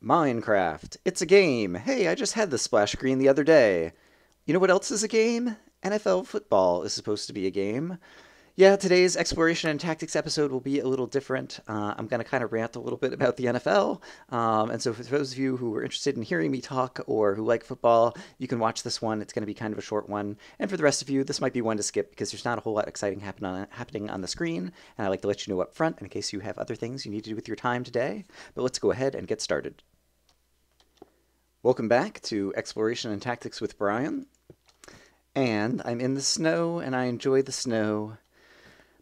Minecraft. It's a game. Hey, I just had the splash screen the other day. You know what else is a game? NFL football is supposed to be a game. Yeah, today's exploration and tactics episode will be a little different. I'm going to kind of rant a little bit about the NFL. And so, for those of you who are interested in hearing me talk or who like football, you can watch this one. It's going to be kind of a short one. And for the rest of you, this might be one to skip because there's not a whole lot exciting happening on the screen. And I like to let you know up front in case you have other things you need to do with your time today. But let's go ahead and get started. Welcome back to Exploration and Tactics with Brian. And I'm in the snow and I enjoy the snow.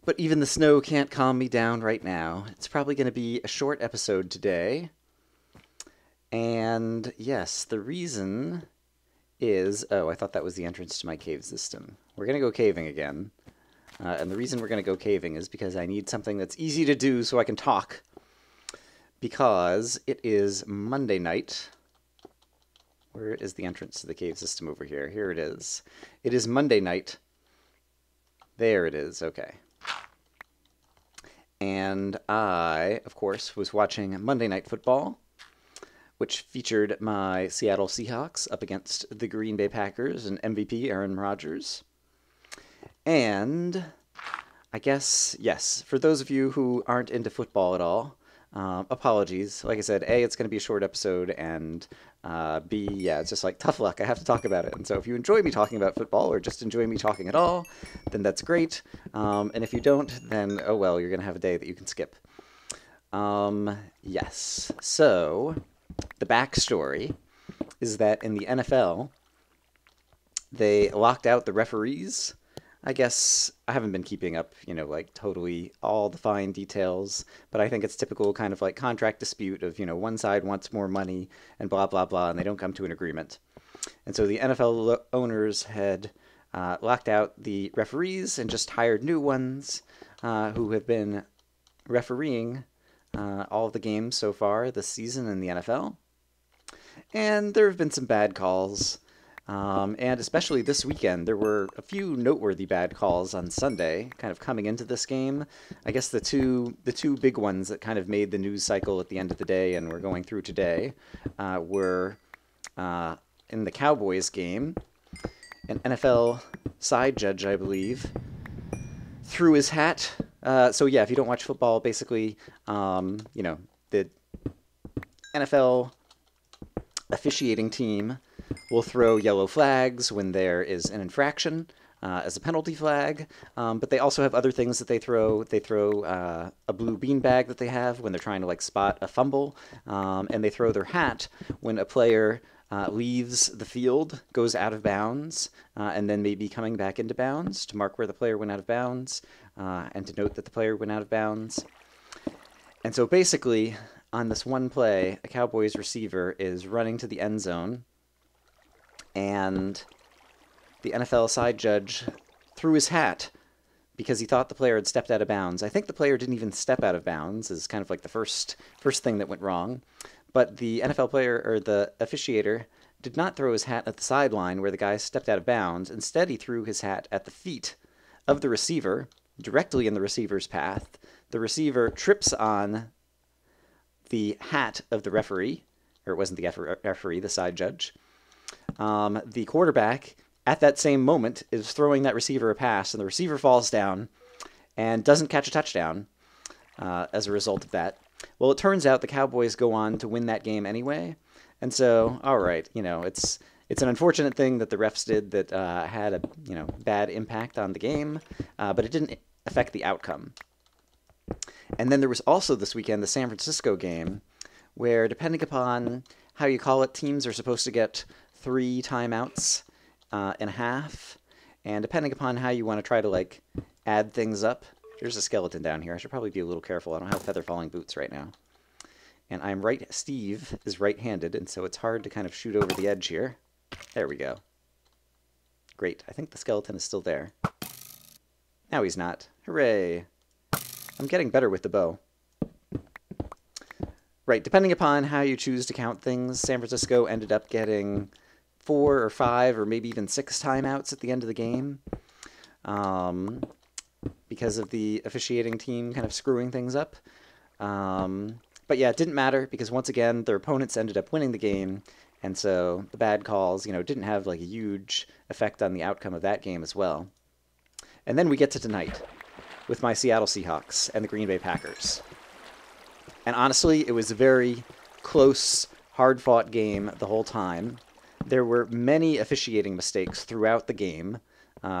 But even the snow can't calm me down right now. It's probably going to be a short episode today. And yes, the reason is... Oh, I thought that was the entrance to my cave system. We're going to go caving again. And the reason we're going to go caving is because I need something that's easy to do so I can talk. Because it is Monday night. Where is the entrance to the cave system over here? Here it is. It is Monday night. There it is. Okay. And I, of course, was watching Monday Night Football, which featured my Seattle Seahawks up against the Green Bay Packers and MVP Aaron Rodgers. And I guess, yes, for those of you who aren't into football at all, apologies. Like I said, A, it's going to be a short episode, and B, yeah, it's just like tough luck. I have to talk about it. And so if you enjoy me talking about football or just enjoy me talking at all, then that's great. And if you don't, then, oh well, you're going to have a day that you can skip. Yes. So the backstory is that in the NFL, they locked out the referees. I guess I haven't been keeping up, like totally all the fine details, but I think it's typical kind of like contract dispute of, one side wants more money and blah, blah, blah, and they don't come to an agreement. And so the NFL owners had locked out the referees and just hired new ones who have been refereeing all of the games so far this season in the NFL. And there have been some bad calls. And especially this weekend, there were a few noteworthy bad calls on Sunday, kind of coming into this game. I guess the two big ones that kind of made the news cycle at the end of the day and we're going through today were in the Cowboys game, an NFL side judge, I believe, threw his hat. So yeah, if you don't watch football, basically, the NFL officiating team will throw yellow flags when there is an infraction as a penalty flag, but they also have other things that they throw. They throw a blue beanbag that they have when they're trying to spot a fumble, and they throw their hat when a player leaves the field, goes out of bounds, and then maybe coming back into bounds to mark where the player went out of bounds and to note that the player went out of bounds. And so basically, on this one play, a Cowboys receiver is running to the end zone, and the NFL side judge threw his hat because he thought the player had stepped out of bounds. I think the player didn't even step out of bounds, is kind of like the first thing that went wrong. But the NFL player, or the officiator, did not throw his hat at the sideline where the guy stepped out of bounds. Instead, he threw his hat at the feet of the receiver, directly in the receiver's path. The receiver trips on the hat of the referee, or it wasn't the referee, the side judge. The quarterback, at that same moment, is throwing that receiver a pass, and the receiver falls down and doesn't catch a touchdown as a result of that. Well, it turns out the Cowboys go on to win that game anyway, and so, all right, it's an unfortunate thing that the refs did that had a bad impact on the game, but it didn't affect the outcome. And then there was also this weekend the San Francisco game, where depending upon how you call it, teams are supposed to get 3 timeouts and a half, and depending upon how you want to try to add things up. There's a skeleton down here. I should probably be a little careful. I don't have feather falling boots right now. And Steve is right-handed, and so it's hard to kind of shoot over the edge here. There we go. Great. I think the skeleton is still there. Now he's not. Hooray. I'm getting better with the bow. Right, depending upon how you choose to count things, San Francisco ended up getting 4 or 5 or maybe even 6 timeouts at the end of the game because of the officiating team kind of screwing things up. But yeah, it didn't matter because once again, their opponents ended up winning the game. And so the bad calls, didn't have like a huge effect on the outcome of that game as well. And then we get to tonight with my Seattle Seahawks and the Green Bay Packers. And honestly, it was a very close, hard-fought game the whole time. There were many officiating mistakes throughout the game.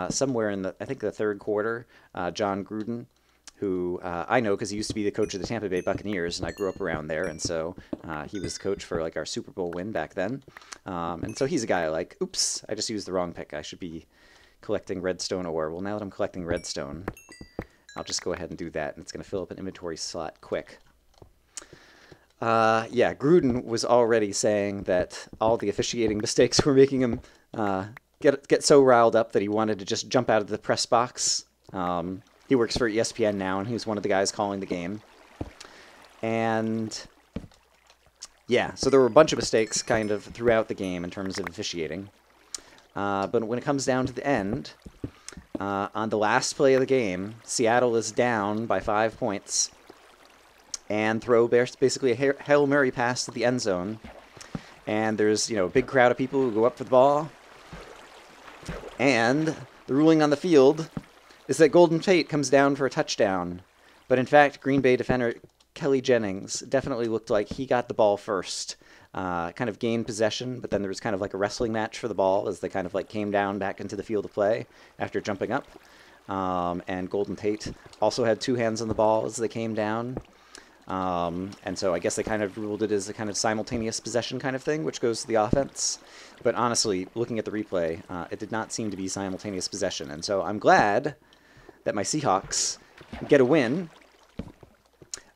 Somewhere in I think the third quarter, John Gruden, who I know because he used to be the coach of the Tampa Bay Buccaneers, and I grew up around there, and so he was the coach for like our Super Bowl win back then. And so he's a guy I like, oops, I just used the wrong pick. I should be collecting redstone ore. Well, now that I'm collecting redstone, I'll just go ahead and do that, and it's going to fill up an inventory slot quick. Yeah, Gruden was already saying that all the officiating mistakes were making him get so riled up that he wanted to just jump out of the press box. He works for ESPN now, and he was one of the guys calling the game. And yeah, so there were a bunch of mistakes kind of throughout the game in terms of officiating. But when it comes down to the end, on the last play of the game, Seattle is down by 5 points and throw basically a Hail Mary pass to the end zone. And there's, a big crowd of people who go up for the ball. And the ruling on the field is that Golden Tate comes down for a touchdown. But in fact, Green Bay defender Kelly Jennings definitely looked like he got the ball first. Kind of gained possession, but then there was kind of like a wrestling match for the ball as they kind of like came down back into the field of play after jumping up. And Golden Tate also had two hands on the ball as they came down. And so I guess they kind of ruled it as a kind of simultaneous possession kind of thing, which goes to the offense. But honestly, looking at the replay, it did not seem to be simultaneous possession. And so I'm glad that my Seahawks get a win.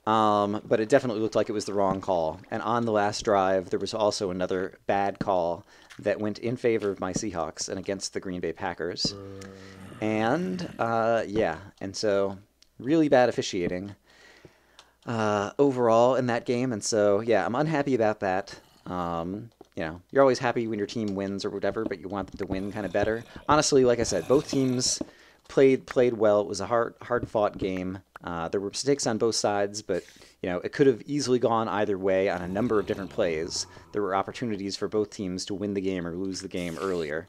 But it definitely looked like it was the wrong call. And on the last drive, there was also another bad call that went in favor of my Seahawks and against the Green Bay Packers. And, yeah, and so really bad officiating overall in that game. And so, yeah, I'm unhappy about that. You're always happy when your team wins or whatever, but you want them to win kind of better. Honestly, like I said, both teams played well. It was a hard-fought game. There were mistakes on both sides, but it could have easily gone either way on a number of different plays. There were opportunities for both teams to win the game or lose the game earlier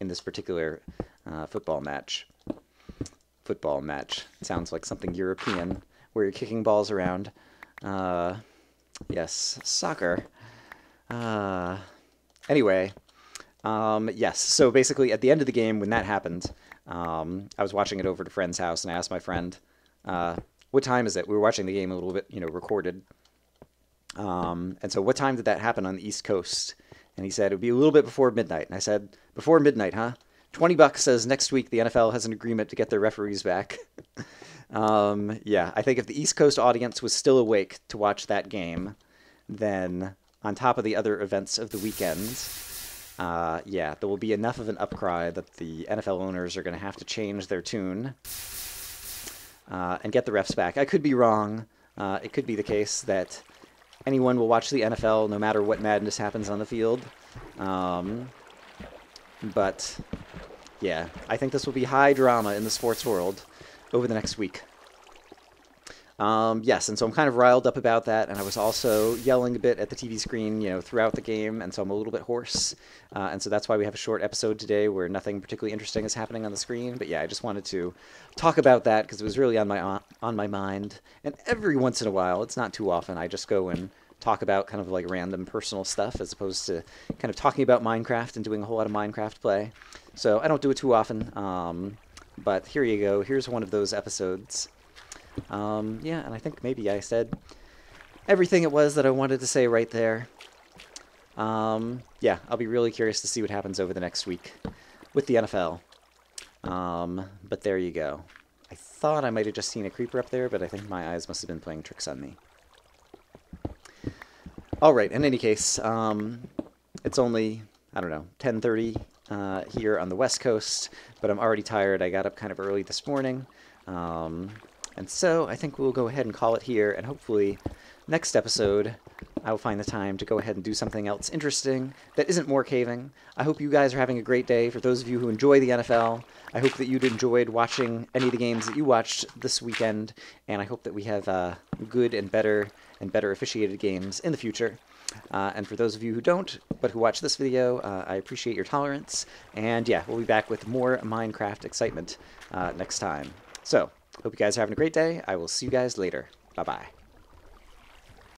in this particular football match. Football match sounds like something European, where you're kicking balls around. Yes, soccer. Anyway, yes. So basically, at the end of the game, when that happened, I was watching it over at a friend's house, and I asked my friend, what time is it? We were watching the game a little bit, recorded. And so what time did that happen on the East Coast? And he said, it would be a little bit before midnight. And I said, before midnight, huh? $20 says next week the NFL has an agreement to get their referees back. Yeah, I think if the East Coast audience was still awake to watch that game, then on top of the other events of the weekend, yeah, there will be enough of an upcry that the NFL owners are going to have to change their tune and get the refs back. I could be wrong. It could be the case that anyone will watch the NFL no matter what madness happens on the field. But, yeah, I think this will be high drama in the sports world over the next week. Yes, and so I'm kind of riled up about that, and I was also yelling a bit at the TV screen, throughout the game, and so I'm a little bit hoarse. And so that's why we have a short episode today where nothing particularly interesting is happening on the screen. But yeah, I just wanted to talk about that because it was really on my mind. And every once in a while, it's not too often, I just go and talk about kind of like random personal stuff as opposed to kind of talking about Minecraft and doing a whole lot of Minecraft play. So I don't do it too often, but here you go. Here's one of those episodes. Yeah, and I think maybe I said everything it was that I wanted to say right there. Yeah, I'll be really curious to see what happens over the next week with the NFL. But there you go. I thought I might have just seen a creeper up there, but I think my eyes must have been playing tricks on me. All right, in any case, it's only, I don't know, 10:30 here on the West Coast, but I'm already tired. I got up kind of early this morning. And so I think we'll go ahead and call it here, and hopefully next episode I will find the time to go ahead and do something else interesting that isn't more caving. I hope you guys are having a great day. For those of you who enjoy the NFL, I hope that you'd enjoyed watching any of the games that you watched this weekend, and I hope that we have good and better officiated games in the future. And for those of you who don't, but who watch this video, I appreciate your tolerance. And yeah, we'll be back with more Minecraft excitement next time. So, hope you guys are having a great day. I will see you guys later. Bye-bye.